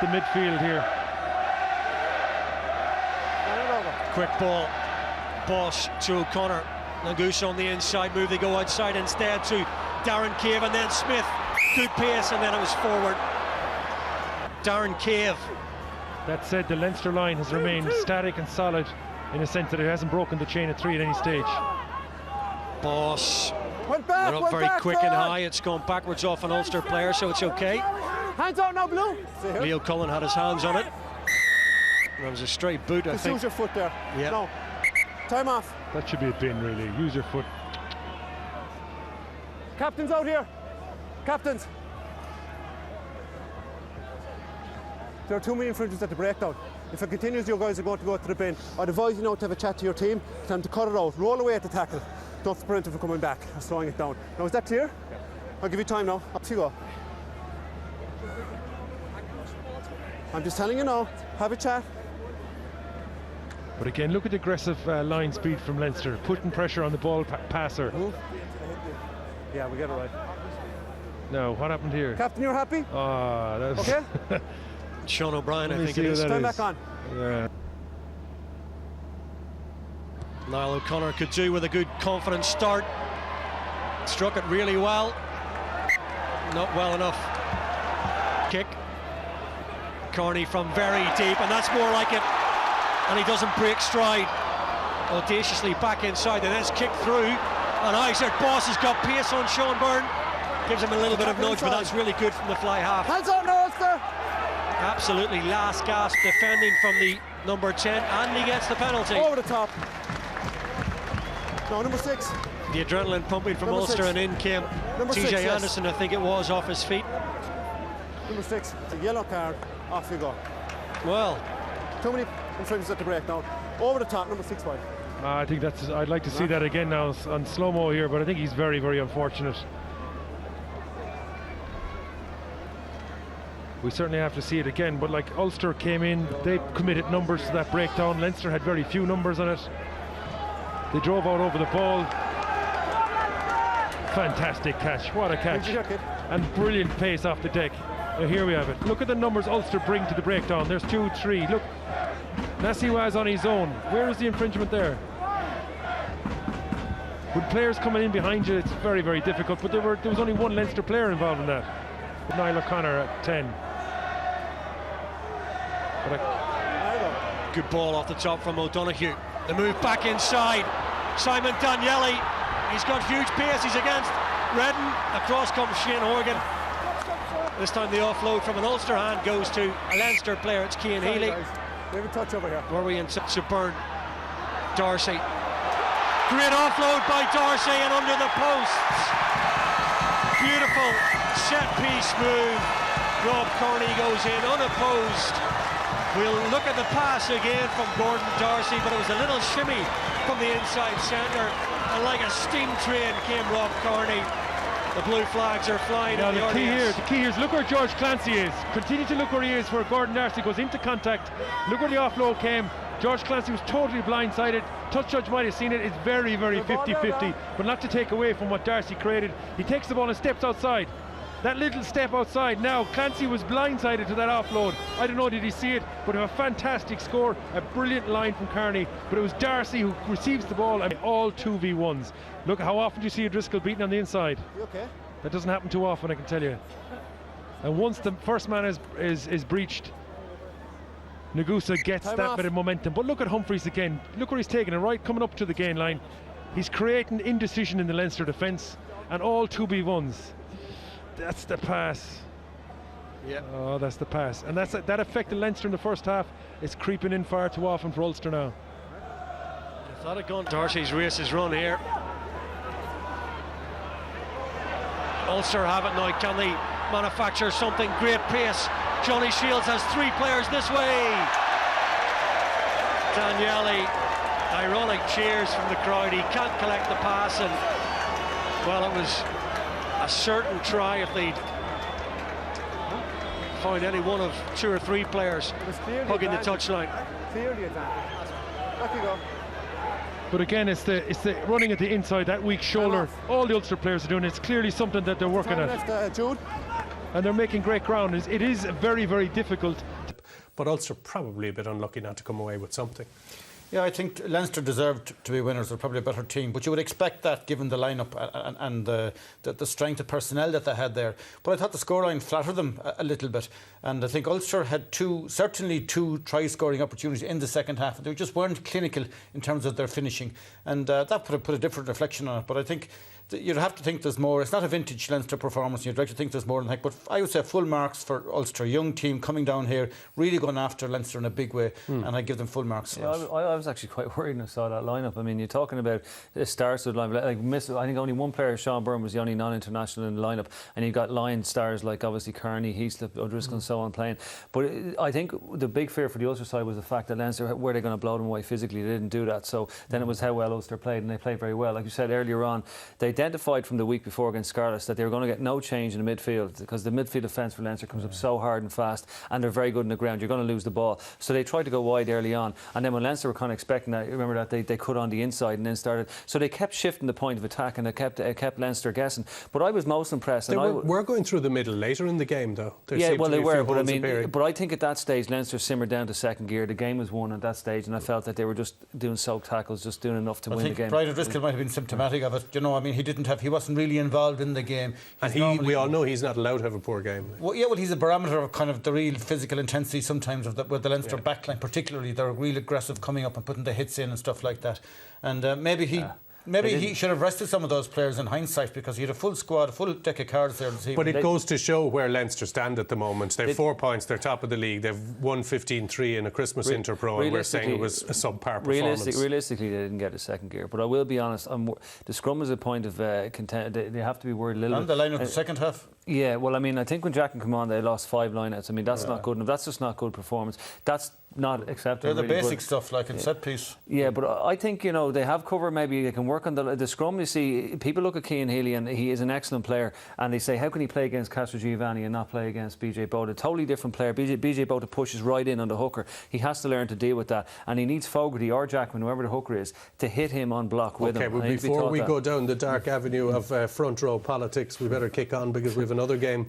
the midfield here. Quick ball, Bosch to O'Connor. Nagusa on the inside move, they go outside instead to Darren Cave and then Smith. Good pace and then it was forward. Darren Cave. That said, the Leinster line has remained static and solid in a sense that it hasn't broken the chain of three at any stage. Bosch went up very quick and high. It's gone backwards off an Ulster player, so it's okay. Hands out now, Blue. Leo Cullen had his hands on it. That was a straight boot, I think. Use your foot there. Yeah. No. Time off. That should be a bin, really. Use your foot. Captains out here. Captains. There are too many infringements at the breakdown. If it continues, you guys are going to go to the bin. I'd advise you now to have a chat to your team. It's time to cut it out. Roll away at the tackle. Don't sprint if you're coming back or slowing it down. Now, is that clear? Yeah. I'll give you time now. Up you go. I'm just telling you now. Have a chat. But again, look at the aggressive line speed from Leinster, putting pressure on the ball passer. Yeah, we get it right. Now, what happened here? Captain, you're happy? Ah, that's okay. Sean O'Brien, I think it is. Turn back on. Yeah. Niall O'Connor could do with a good confident start. Struck it really well. Not well enough. Kick. Carney from very deep, and that's more like it. And he doesn't break stride. Audaciously back inside, and then it's kicked through. And Isaac Boss has got pace on Sean Byrne. Gives him a little bit of nudge, but that's really good from the fly half. Hands on, Ulster! Absolutely last gasp defending from the number 10, and he gets the penalty. Over the top. No, number 6. The adrenaline pumping from number Ulster, 6. and in came number TJ 6, Anderson, yes. I think it was, off his feet. Number 6, it's a yellow card, off you go. Well, too many infringements at the breakdown. Over the top, number 6 wide. I think that's. I'd like to see that again now on slow-mo here, but I think he's very, very unfortunate. We certainly have to see it again, but like Ulster came in, they committed numbers to that breakdown. Leinster had very few numbers on it. They drove out over the ball. Fantastic catch, what a catch. And brilliant pace off the deck. Now here we have it. Look at the numbers Ulster bring to the breakdown. There's 2, 3. Look, Nasiwa's on his own. Where is the infringement there? With players coming in behind you, it's very, very difficult, but there was only one Leinster player involved in that. Niall O'Connor at 10. good ball off the top from O'Donoghue. The move back inside. Simon Daniele, he's got huge pace, he's against Redden. Across comes Shane Horgan. This time the offload from an Ulster hand goes to a Leinster player, it's Cian Healy. We have a touch over here. Were we in Byrne? Darcy. Great offload by Darcy and under the posts. Beautiful set piece move. Rob Kearney goes in unopposed. We'll look at the pass again from Gordon Darcy, but it was a little shimmy from the inside centre, and like a steam train came Rob Kearney. The blue flags are flying. Now in the audience. The key here is look where George Clancy is. Continue to look where he is, where Gordon Darcy goes into contact. Look where the offload came. George Clancy was totally blindsided. Touch judge might have seen it. It's very, very 50-50, but not to take away from what Darcy created. He takes the ball and steps outside. That little step outside. Now Clancy was blindsided to that offload. I don't know, did he see it? But a fantastic score, a brilliant line from Kearney. But it was Darcy who receives the ball, and all 2v1s. Look, how often do you see O'Driscoll beaten on the inside? You okay? That doesn't happen too often, I can tell you. And once the first man is breached, Nagusa gets Time that off. bit of momentum. But look at Humphreys again. Look where he's taking it, right coming up to the gain line. He's creating indecision in the Leinster defence, and all 2v1s. That's the pass. Yeah. Oh, that's the pass. And that affected Leinster in the first half. It's creeping in far too often for Ulster now. I thought it gone. Darcy's race is run here. Ulster have it now. Can they manufacture something? Great pace. Johnny Shields has three players this way. Daniele, ironic cheers from the crowd. He can't collect the pass, and well, it was a certain try if they'd found any one of two or three players hugging the touchline. Clearly advantage. Back you go. But again, it's the running at the inside, that weak shoulder. All the Ulster players are doing it. It's clearly something that they're working Time at. left, Jude. and they're making great ground. It is very, very difficult. But Ulster probably a bit unlucky not to come away with something. Yeah, I think Leinster deserved to be winners. They're probably a better team, but you would expect that given the lineup and the strength of personnel that they had there. But I thought the scoreline flattered them a little bit, and I think Ulster had certainly two try-scoring opportunities in the second half. They just weren't clinical in terms of their finishing, and that put a different reflection on it. But I think you'd have to think there's more. It's not a vintage Leinster performance. You'd like to think there's more than that. But I would say full marks for Ulster, young team coming down here, really going after Leinster in a big way, and I give them full marks for it. I was actually quite worried when I saw that lineup. I mean, you're talking about the stars of the lineup. I think only one player, Sean Byrne, was the only non-international in the lineup, and you've got Lion stars like obviously Kearney, Heaslip, O'Driscoll, and so on playing. But I think the big fear for the Ulster side was the fact that Leinster, were they going to blow them away physically? They didn't do that. So then it was how well Ulster played, and they played very well. Like you said earlier on, they identified from the week before against Scarlets that they were going to get no change in the midfield because the midfield defence for Leinster comes up so hard and fast, and they're very good in the ground. You're going to lose the ball. So they tried to go wide early on, and then when Leinster were kind of expecting that, remember that they cut on the inside and then started. So they kept shifting the point of attack, and they kept Leinster guessing. But I was most impressed. They were going through the middle later in the game, though. Yeah, well, they were. But I mean, but I think at that stage Leinster simmered down to second gear. The game was won at that stage, and I felt that they were just doing soak tackles, just doing enough to win the game. Brian O'Driscoll might have been symptomatic of it. You know, I mean, he wasn't really involved in the game. And we all know he's not allowed to have a poor game. Well, yeah, he's a barometer of kind of the real physical intensity sometimes with the Leinster backline, particularly. They're real aggressive coming up and putting the hits in and stuff like that. And maybe he should have rested some of those players in hindsight, because he had a full squad, a full deck of cards there this evening. But it goes to show where Leinster stand at the moment. They've 4 points, they're top of the league. They've won 15-3 in a Christmas Interpro, and we're saying it was a subpar performance. Realistically, they didn't get a second gear. But I will be honest, the scrum is a point of content. They have to be worried a little bit. And the line of the second half. Yeah, well, I mean, I think when Jack and come on, they lost 5 lineouts. I mean, that's not good enough. That's just not good performance. That's not acceptable. They're the basic stuff, like in set piece. Yeah, but I think, you know, they have cover. Maybe they can work on the scrum. You see, people look at Cian Healy, and he is an excellent player, and they say, how can he play against Castro Giovanni and not play against BJ Bota? Totally different player. BJ Bota pushes right in on the hooker. He has to learn to deal with that, and he needs Fogarty or Jackman, whoever the hooker is, to hit him on block with him. Okay, well, before we go down the dark avenue of front row politics, we better kick on, because we have another game